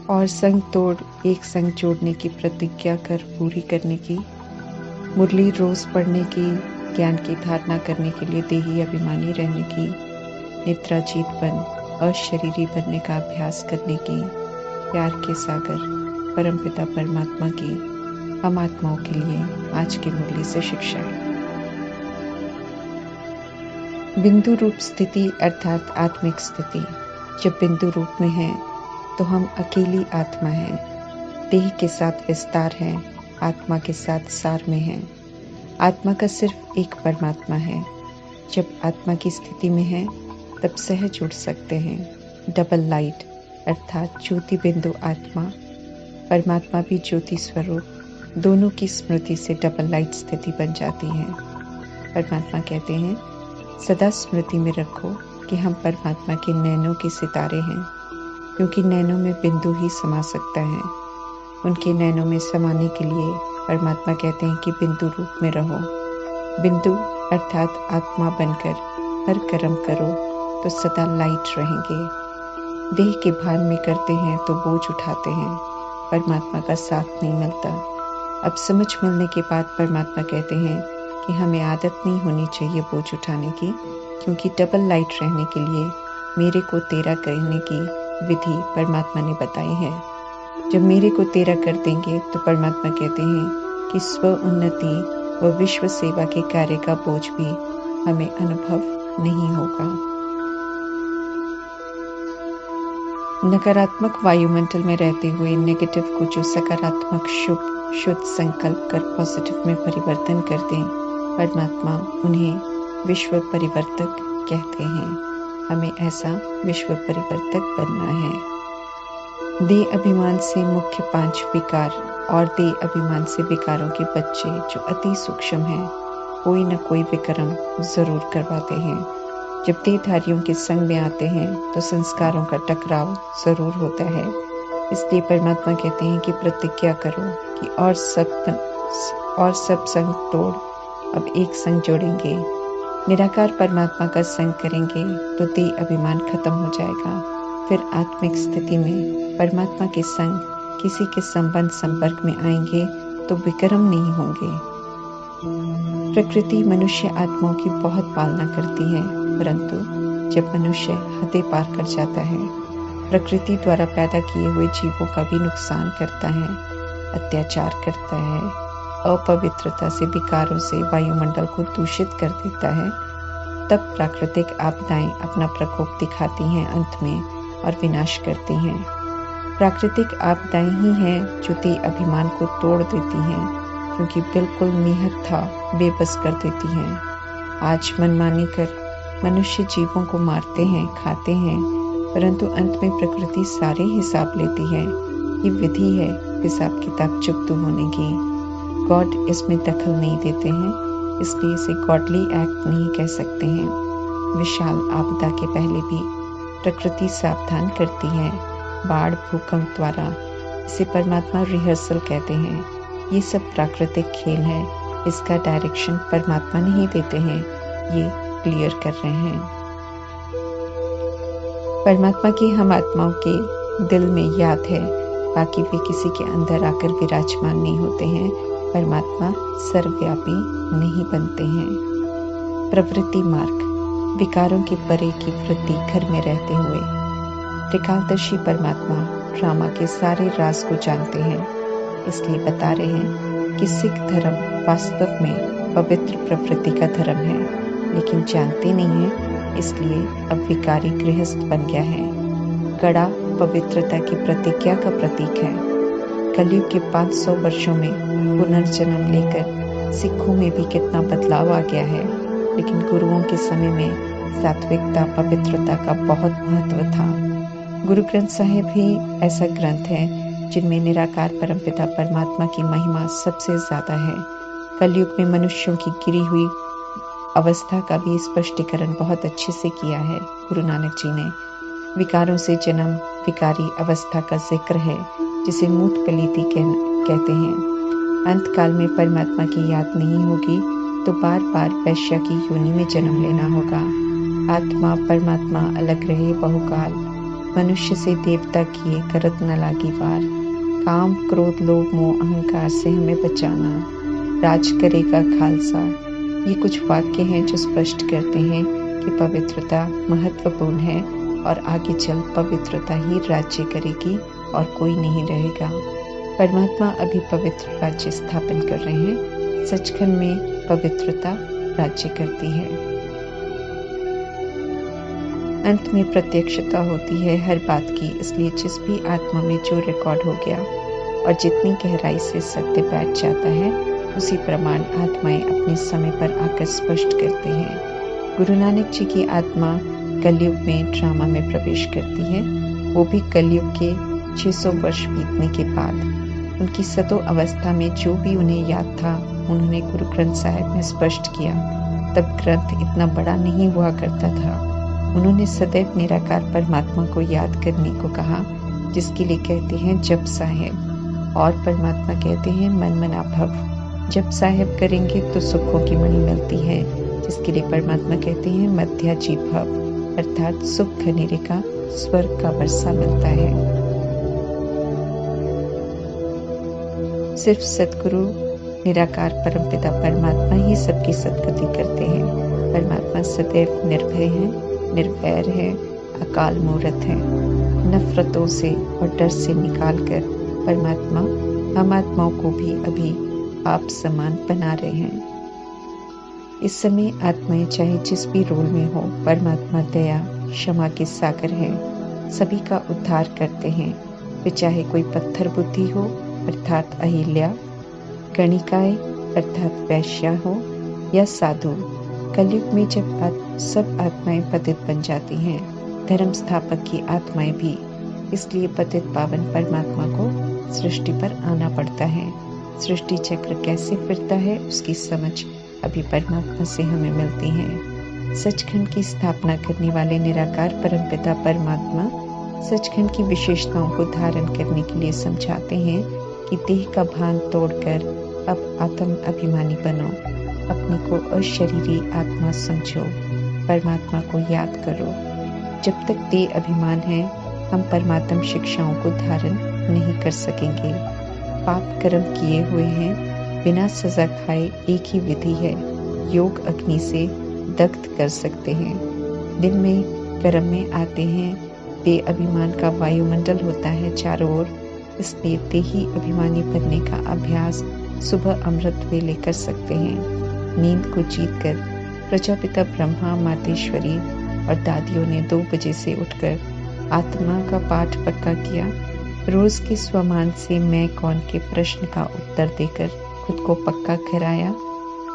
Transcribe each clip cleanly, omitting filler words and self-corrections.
और संग तोड़ एक संग जोड़ने की प्रतिज्ञा कर पूरी करने की, मुरली रोज पढ़ने की, ज्ञान की धारणा करने के लिए देही अभिमानी रहने की, निद्राजीत बन अशरीरी बनने का अभ्यास करने की, प्यार के सागर परमपिता परमात्मा की हम आत्माओं के लिए आज की मुरली से शिक्षा है। बिंदु रूप स्थिति अर्थात आत्मिक स्थिति जब बिंदु रूप में है तो हम अकेली आत्मा है। देह के साथ विस्तार है, आत्मा के साथ सार में है। आत्मा का सिर्फ एक परमात्मा है। जब आत्मा की स्थिति में है तब सहज उड़ सकते हैं। डबल लाइट अर्थात ज्योति बिंदु आत्मा, परमात्मा भी ज्योति स्वरूप, दोनों की स्मृति से डबल लाइट स्थिति बन जाती है। परमात्मा कहते हैं, सदा स्मृति में रखो कि हम परमात्मा के नैनों के सितारे हैं, क्योंकि नैनों में बिंदु ही समा सकता है। उनके नैनों में समाने के लिए परमात्मा कहते हैं कि बिंदु रूप में रहो। बिंदु अर्थात आत्मा बनकर हर कर्म करो तो सदा लाइट रहेंगे। देह के भान में करते हैं तो बोझ उठाते हैं, परमात्मा का साथ नहीं मिलता। अब समझ मिलने के बाद परमात्मा कहते हैं कि हमें आदत नहीं होनी चाहिए बोझ उठाने की, क्योंकि डबल लाइट रहने के लिए मेरे को तेरा करने की विधि परमात्मा ने बताई है। जब मेरे को तेरा कर देंगे तो परमात्मा कहते हैं कि स्व उन्नति व विश्व सेवा के कार्य का बोझ भी हमें अनुभव नहीं होगा। नकारात्मक वायुमंडल में रहते हुए नेगेटिव को जो सकारात्मक शुद्ध संकल्प कर पॉजिटिव में परिवर्तन कर दें, परमात्मा उन्हें विश्व परिवर्तक कहते हैं। हमें ऐसा विश्व परिवर्तक बनना है। देह अभिमान से मुख्य 5 विकार और देह अभिमान से विकारों के बच्चे जो अति सूक्ष्म हैं, कोई न कोई विक्रम जरूर करवाते हैं। जब देहधारियों के संग में आते हैं तो संस्कारों का टकराव जरूर होता है। इसलिए परमात्मा कहते हैं कि प्रतिज्ञा करो कि और सब संग तोड़ अब एक संग जोड़ेंगे। निराकार परमात्मा का संग करेंगे तो देह अभिमान खत्म हो जाएगा। फिर आत्मिक स्थिति में परमात्मा के संग किसी के संपर्क में आएंगे तो विक्रम नहीं होंगे। प्रकृति मनुष्य आत्माओं की बहुत पालना करती है, परंतु जब मनुष्य हदें पार कर जाता है, प्रकृति द्वारा पैदा किए हुए जीवों का भी नुकसान करता है, अत्याचार करता है, अपवित्रता से विकारों से वायुमंडल को दूषित कर देता है, तब प्राकृतिक आपदाएं अपना प्रकोप दिखाती हैं अंत में और विनाश करती हैं। प्राकृतिक आपदाएं ही हैं जो देह अभिमान को तोड़ देती हैं, क्योंकि बिल्कुल निहत्था बेबस कर देती हैं। आज मनमानी कर मनुष्य जीवों को मारते हैं, खाते हैं, परंतु अंत में प्रकृति सारे हिसाब लेती है। ये विधि है हिसाब किताब चुकता होने की। गॉड इसमें दखल नहीं देते हैं, इसलिए इसे गॉडली एक्ट नहीं कह सकते हैं। विशाल आपदा के पहले भी प्रकृति सावधान करती है, बाढ़ भूकंप द्वारा। इसे परमात्मा रिहर्सल कहते हैं। ये सब प्राकृतिक खेल है, इसका डायरेक्शन परमात्मा नहीं देते हैं, ये क्लियर कर रहे हैं। परमात्मा की हम आत्माओं के दिल में याद है, बाकी वे किसी के अंदर आकर विराजमान नहीं होते हैं। परमात्मा सर्वव्यापी नहीं बनते हैं। प्रवृत्ति मार्ग विकारों के परे की वृत्ति घर में रहते हुए। त्रिकालदर्शी परमात्मा ड्रामा के सारे राज को जानते हैं, इसलिए बता रहे हैं कि सिख धर्म वास्तव में पवित्र प्रवृत्ति का धर्म है, लेकिन जानते नहीं हैं, इसलिए अब विकारी गृहस्थ बन गया है। कड़ा पवित्रता की प्रतिज्ञा का प्रतीक है। कलयुग के 500 वर्षों में पुनर्जन्म लेकर सिखों में भी कितना बदलाव आ गया है, लेकिन गुरुओं के समय में सात्विकता पवित्रता का बहुत महत्व था। गुरु ग्रंथ साहिब ही ऐसा ग्रंथ है जिनमें निराकार परमपिता परमात्मा की महिमा सबसे ज्यादा है। कलयुग में मनुष्यों की गिरी हुई अवस्था का भी स्पष्टीकरण बहुत अच्छे से किया है गुरु नानक जी ने। विकारों से जन्म विकारी अवस्था का जिक्र है, जिसे मूठ पलीति कहते हैं। अंत काल में परमात्मा की याद नहीं होगी तो बार बार वैश्या की योनि में जन्म लेना होगा। आत्मा परमात्मा अलग रहे बहुकाल, मनुष्य से देवता किए करत न लागी वार। काम क्रोध लोभ मोह अहंकार से हमें बचाना, राज करेगा खालसा। ये कुछ वाक्य हैं जो स्पष्ट करते हैं कि पवित्रता महत्वपूर्ण है और आगे चल पवित्रता ही राज्य करेगी और कोई नहीं रहेगा। परमात्मा अभी पवित्र राज्य स्थापन कर रहे हैं। सचखंड में पवित्रता राज्य करती है। अंत में प्रत्यक्षता होती है हर बात की। इसलिए जिस भी आत्मा में जो रिकॉर्ड हो गया और जितनी गहराई से सत्य बैठ जाता है, उसी प्रमाण आत्माएं अपने समय पर आकर स्पष्ट करते हैं। गुरु नानक जी की आत्मा कलयुग में ड्रामा में प्रवेश करती है, वो भी कलयुग के 600 वर्ष बीतने के बाद। उनकी सतो अवस्था में जो भी उन्हें याद था, उन्होंने गुरु ग्रंथ साहिब में स्पष्ट किया। तब ग्रंथ इतना बड़ा नहीं हुआ करता था। उन्होंने सदैव निराकार परमात्मा को याद करने को कहा, जिसके लिए कहते हैं जप साहेब, और परमात्मा कहते हैं मन मना भव। जप साहेब करेंगे तो सुखों की मणि मिलती है, जिसके लिए परमात्मा कहते हैं मध्या जी भव, अर्थात सुख घनेरे का स्वर्ग का वर्षा मिलता है। सिर्फ सतगुरु निराकार परमपिता परमात्मा ही सबकी सद्गति करते हैं। परमात्मा सदैव निर्भय है, निर्वैर है, अकाल मूर्त है। नफरतों से और डर से निकालकर परमात्मा हम आत्माओं को भी अभी आप समान बना रहे हैं। इस समय आत्माएं चाहे जिस भी रोल में हो, परमात्मा दया क्षमा के सागर है, सभी का उद्धार करते हैं। वे चाहे कोई पत्थर बुद्धि हो अर्थात अहिल्या, गणिकाय अर्थात वैश्या हो, या साधु। कलयुग में जब सब आत्माएं पतित बन जाती हैं, धर्म स्थापक की आत्माएं भी, इसलिए पतित पावन परमात्मा को सृष्टि पर आना पड़ता है। सृष्टि चक्र कैसे फिरता है उसकी समझ अभी परमात्मा से हमें मिलती है। सचखंड की स्थापना करने वाले निराकार परमपिता परमात्मा सचखंड की विशेषताओं को धारण करने के लिए समझाते हैं कि देह का भान तोड़कर अब आत्म अभिमानी बनो, अपने को अशरीरी आत्मा समझो, परमात्मा को याद करो। जब तक देह अभिमान है, हम परमात्म शिक्षाओं को धारण नहीं कर सकेंगे। पाप कर्म किए हुए हैं, बिना सजा खाए एक ही विधि है, योग अग्नि से दग्ध कर सकते हैं। दिन में कर्म में आते हैं, देह अभिमान का वायुमंडल होता है चारों ओर, इसलिए देही अभिमानी बनने का अभ्यास सुबह अमृत वेले कर सकते हैं। नींद को जीतकर प्रजापिता ब्रह्मा, मातेश्वरी और दादियों ने 2 बजे से उठकर आत्मा का पाठ पक्का किया। रोज के स्वमान से मैं कौन के प्रश्न का उत्तर देकर खुद को पक्का कराया।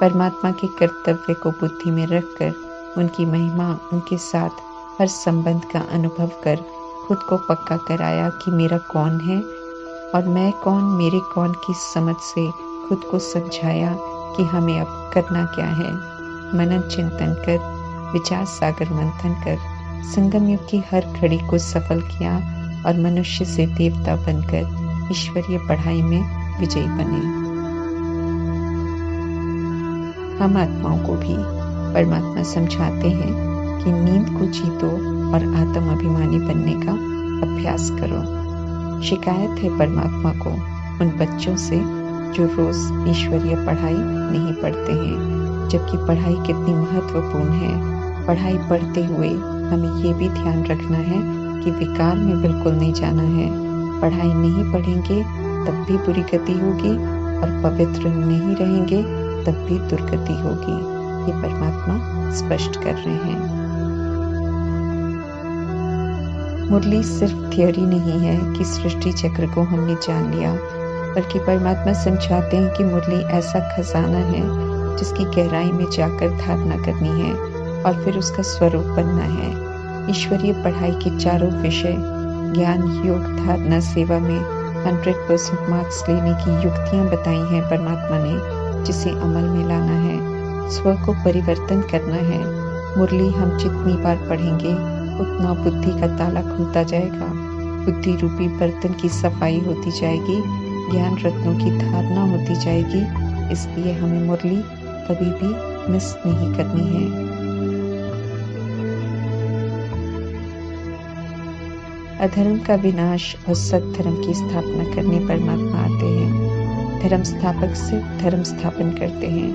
परमात्मा के कर्तव्य को बुद्धि में रखकर उनकी महिमा, उनके साथ हर संबंध का अनुभव कर खुद को पक्का कराया कि मेरा कौन है और मैं कौन, मेरे कौन की समझ से खुद को समझाया कि हमें अब करना क्या है। मनन चिंतन कर, विचार सागर मंथन कर, संगम युग की हर घड़ी को सफल किया और मनुष्य से देवता बनकर ईश्वरीय पढ़ाई में विजयी बने। हम आत्माओं को भी परमात्मा समझाते हैं कि नींद को जीतो और आत्म अभिमानी बनने का अभ्यास करो। शिकायत है परमात्मा को उन बच्चों से जो रोज ईश्वरीय पढ़ाई नहीं पढ़ते हैं, जबकि पढ़ाई कितनी महत्वपूर्ण है। पढ़ाई पढ़ते हुए हमें ये भी ध्यान रखना है कि विकार में बिल्कुल नहीं जाना है। पढ़ाई नहीं पढ़ेंगे तब भी बुरी गति होगी और पवित्र नहीं रहेंगे तब भी दुर्गति होगी। ये परमात्मा स्पष्ट कर रहे हैं। मुरली सिर्फ थियोरी नहीं है कि सृष्टि चक्र को हमने जान लिया, बल्कि परमात्मा समझाते हैं कि मुरली ऐसा खजाना है जिसकी गहराई में जाकर धारणा करनी है और फिर उसका स्वरूप बनना है। ईश्वरीय पढ़ाई के चारों विषय ज्ञान, योग, धारणा, सेवा में 100% मार्क्स लेने की युक्तियां बताई हैं परमात्मा ने, जिसे अमल में लाना है, स्व को परिवर्तन करना है। मुरली हम जितनी बार पढ़ेंगे उतना बुद्धि का ताला खुलता जाएगा, बुद्धि रूपी बर्तन की सफाई होती जाएगी, ज्ञान रत्नों की धारणा होती जाएगी। इसलिए हमें मुरली कभी भी मिस नहीं करनी है। अधर्म का विनाश और सत्धर्म की स्थापना करने परमात्मा आते हैं। धर्म स्थापक सिर्फ धर्म स्थापन करते हैं,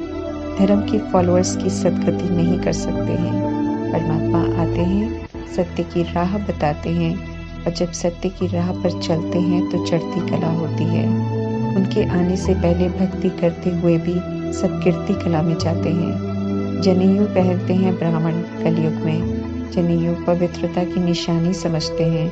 धर्म के फॉलोअर्स की सदगति नहीं कर सकते हैं। परमात्मा आते हैं, सत्य की राह बताते हैं, और जब सत्य की राह पर चलते हैं तो चढ़ती कला होती है। उनके आने से पहले भक्ति करते हुए भी सब कीर्ति कला में जाते हैं। जनेऊ पहनते हैं ब्राह्मण कलयुग में। जनेऊ पवित्रता की निशानी समझते हैं,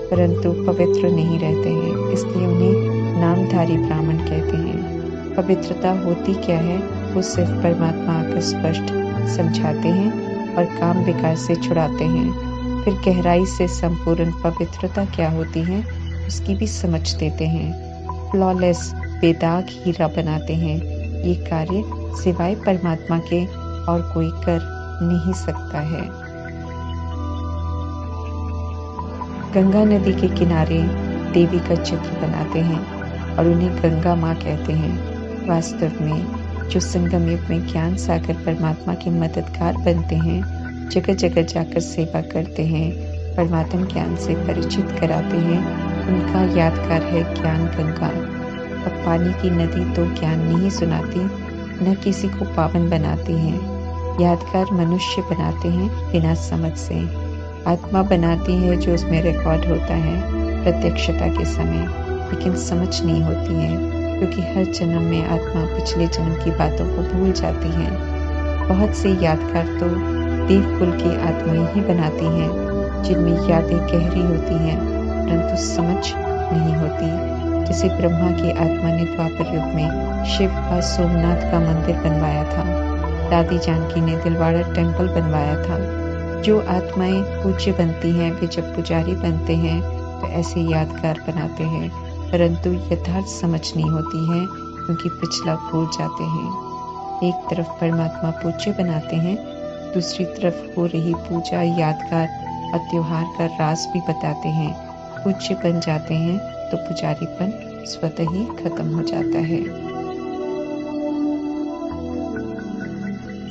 परंतु पवित्र नहीं रहते हैं, इसलिए उन्हें नामधारी ब्राह्मण कहते हैं। पवित्रता होती क्या है वो सिर्फ परमात्मा आकर स्पष्ट समझाते हैं और काम विकार से छुड़ाते हैं। फिर गहराई से संपूर्ण पवित्रता क्या होती है उसकी भी समझ देते हैं। फ्लॉलेस बेदाग हीरा बनाते हैं। ये कार्य सिवाय परमात्मा के और कोई कर नहीं सकता है। गंगा नदी के किनारे देवी का चित्र बनाते हैं और उन्हें गंगा माँ कहते हैं। वास्तव में जो संगम युग में ज्ञान सागर परमात्मा के मददगार बनते हैं, जगह जगह जाकर सेवा करते हैं, परमात्म ज्ञान से परिचित कराते हैं, उनका यादगार है ज्ञान गंगा। अब पानी की नदी तो ज्ञान नहीं सुनाती, न किसी को पावन बनाती है। यादगार मनुष्य बनाते हैं बिना समझ से। आत्मा बनाती है जो उसमें रिकॉर्ड होता है प्रत्यक्षता के समय, लेकिन समझ नहीं होती है, क्योंकि हर जन्म में आत्मा पिछले जन्म की बातों को भूल जाती है। बहुत से यादगार तो देवकुल की आत्माएं ही बनाती हैं, जिनमें यादें गहरी होती हैं परंतु समझ नहीं होती। जैसे ब्रह्मा की आत्मा ने द्वापर युग में शिव का सोमनाथ का मंदिर बनवाया था, दादी जानकी ने दिलवाड़ा टेम्पल बनवाया था। जो आत्माएं पूज्य बनती हैं वे जब पुजारी बनते हैं तो ऐसे यादगार बनाते हैं, परंतु यथार्थ समझ नहीं होती है, क्योंकि पिछला भूल जाते हैं। एक तरफ परमात्मा पूज्य बनाते हैं, दूसरी तरफ हो रही पूजा यादगार और त्योहार का राज भी बताते हैं। पूज्य बन जाते हैं तो पुजारीपन स्वतः ही खत्म हो जाता है।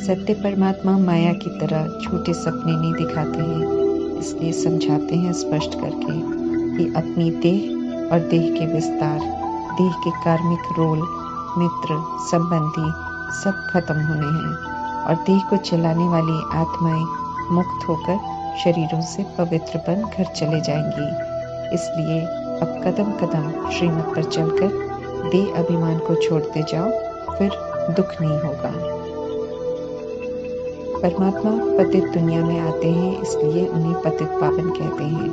सत्य परमात्मा माया की तरह छोटे सपने नहीं दिखाते हैं, इसलिए समझाते हैं स्पष्ट करके कि अपनी देह और देह के विस्तार, देह के कार्मिक रोल, मित्र, संबंधी सब खत्म होने हैं और देह को चलाने वाली आत्माएं मुक्त होकर शरीरों से पवित्र बन घर चले जाएंगी। इसलिए अब कदम कदम श्रीमत पर चलकर देह अभिमान को छोड़ते जाओ, फिर दुख नहीं होगा। परमात्मा पतित दुनिया में आते हैं, इसलिए उन्हें पतित पावन कहते हैं।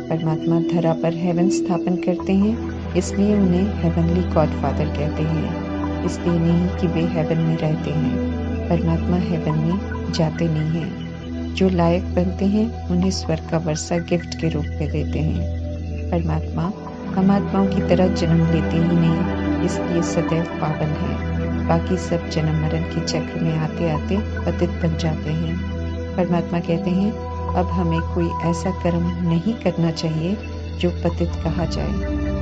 परमात्मा धरा पर हेवन स्थापन करते हैं, इसलिए उन्हें हेवनली गॉडफादर कहते हैं। इसलिए नहीं कि वे हेवन में रहते हैं, परमात्मा हेवन में जाते नहीं हैं। जो लायक बनते हैं उन्हें स्वर्ग का वर्षा गिफ्ट के रूप में देते हैं। परमात्मा हम आत्माओं की तरह जन्म लेते ही नहीं, इसलिए सदैव पावन है। बाकी सब जन्म मरण के चक्र में आते आते पतित बन जाते हैं। परमात्मा कहते हैं अब हमें कोई ऐसा कर्म नहीं करना चाहिए जो पतित कहा जाए।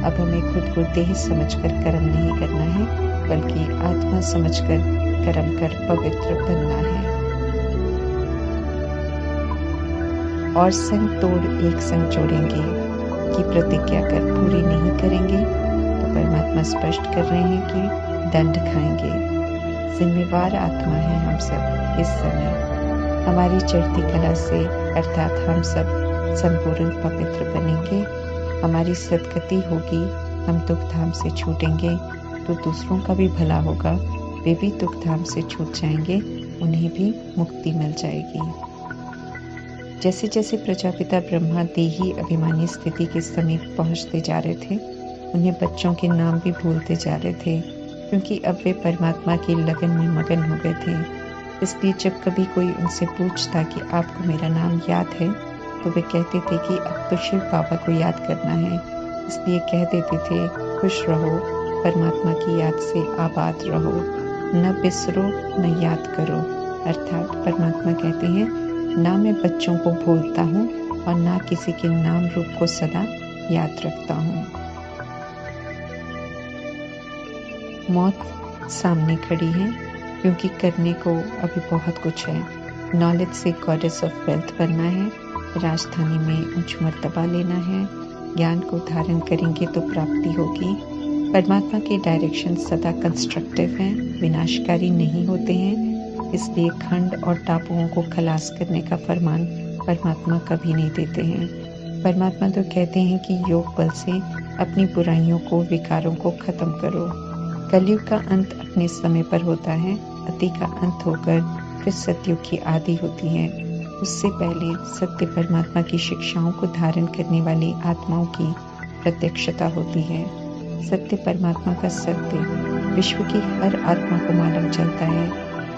अब हमें खुद को देह समझकर कर्म नहीं करना है, बल्कि आत्मा समझकर कर्म कर पवित्र बनना है। और संग तोड़ एक संग जोड़ेंगे की प्रतिज्ञा कर पूरी नहीं करेंगे तो परमात्मा स्पष्ट कर रहे हैं कि दंड खाएंगे। जिम्मेवार आत्मा है हम सब इस समय। हमारी चढ़ती कला से अर्थात हम सब संपूर्ण पवित्र बनेंगे, हमारी सदगति होगी, हम दुख धाम से छूटेंगे तो दूसरों का भी भला होगा, वे भी दुख धाम से छूट जाएंगे, उन्हें भी मुक्ति मिल जाएगी। जैसे जैसे प्रजापिता ब्रह्मा देही अभिमानी स्थिति के समीप पहुंचते जा रहे थे, उन्हें बच्चों के नाम भी भूलते जा रहे थे, क्योंकि अब वे परमात्मा की लगन में मगन हो गए थे। इसलिए जब कभी कोई उनसे पूछता कि आपको मेरा नाम याद है, तो वे कहते थे कि अब तो शिव बाबा को याद करना है। इसलिए कह देते थे खुश रहो, परमात्मा की याद से आबाद रहो, न बिसरो न याद करो। अर्थात परमात्मा कहते हैं ना मैं बच्चों को भूलता हूँ और ना किसी के नाम रूप को सदा याद रखता हूँ। मौत सामने खड़ी है, क्योंकि करने को अभी बहुत कुछ है। नॉलेज से गॉडेस ऑफ वेल्थ बनना है, राजधानी में ऊंच मर्तबा लेना है, ज्ञान को धारण करेंगे तो प्राप्ति होगी। परमात्मा के डायरेक्शन सदा कंस्ट्रक्टिव हैं, विनाशकारी नहीं होते हैं। इसलिए खंड और टापुओं को खलास करने का फरमान परमात्मा कभी नहीं देते हैं। परमात्मा तो कहते हैं कि योग बल से अपनी बुराइयों को, विकारों को खत्म करो। कलयुग का अंत अपने समय पर होता है। अति का अंत होकर फिर सतयुग की आदि होती है। उससे पहले सत्य परमात्मा की शिक्षाओं को धारण करने वाली आत्माओं की प्रत्यक्षता होती है। सत्य परमात्मा का सत्य विश्व की हर आत्मा को मालूम चलता है,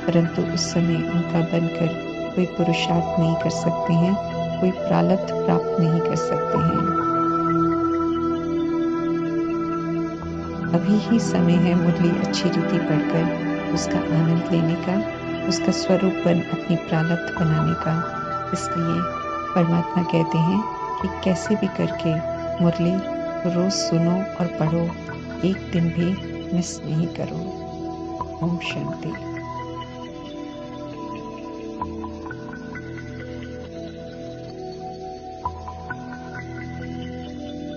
परंतु उस समय उनका बनकर कोई पुरुषार्थ नहीं कर सकते हैं, कोई प्रारब्ध प्राप्त नहीं कर सकते हैं। अभी ही समय है मुरली अच्छी रीति पढ़कर उसका आनंद लेने का, उसका स्वरूप बन अपनी प्रारब्ध बनाने का। इसलिए परमात्मा कहते हैं कि कैसे भी करके मुरली रोज सुनो और पढ़ो, एक दिन भी मिस नहीं करो। ओम शांति।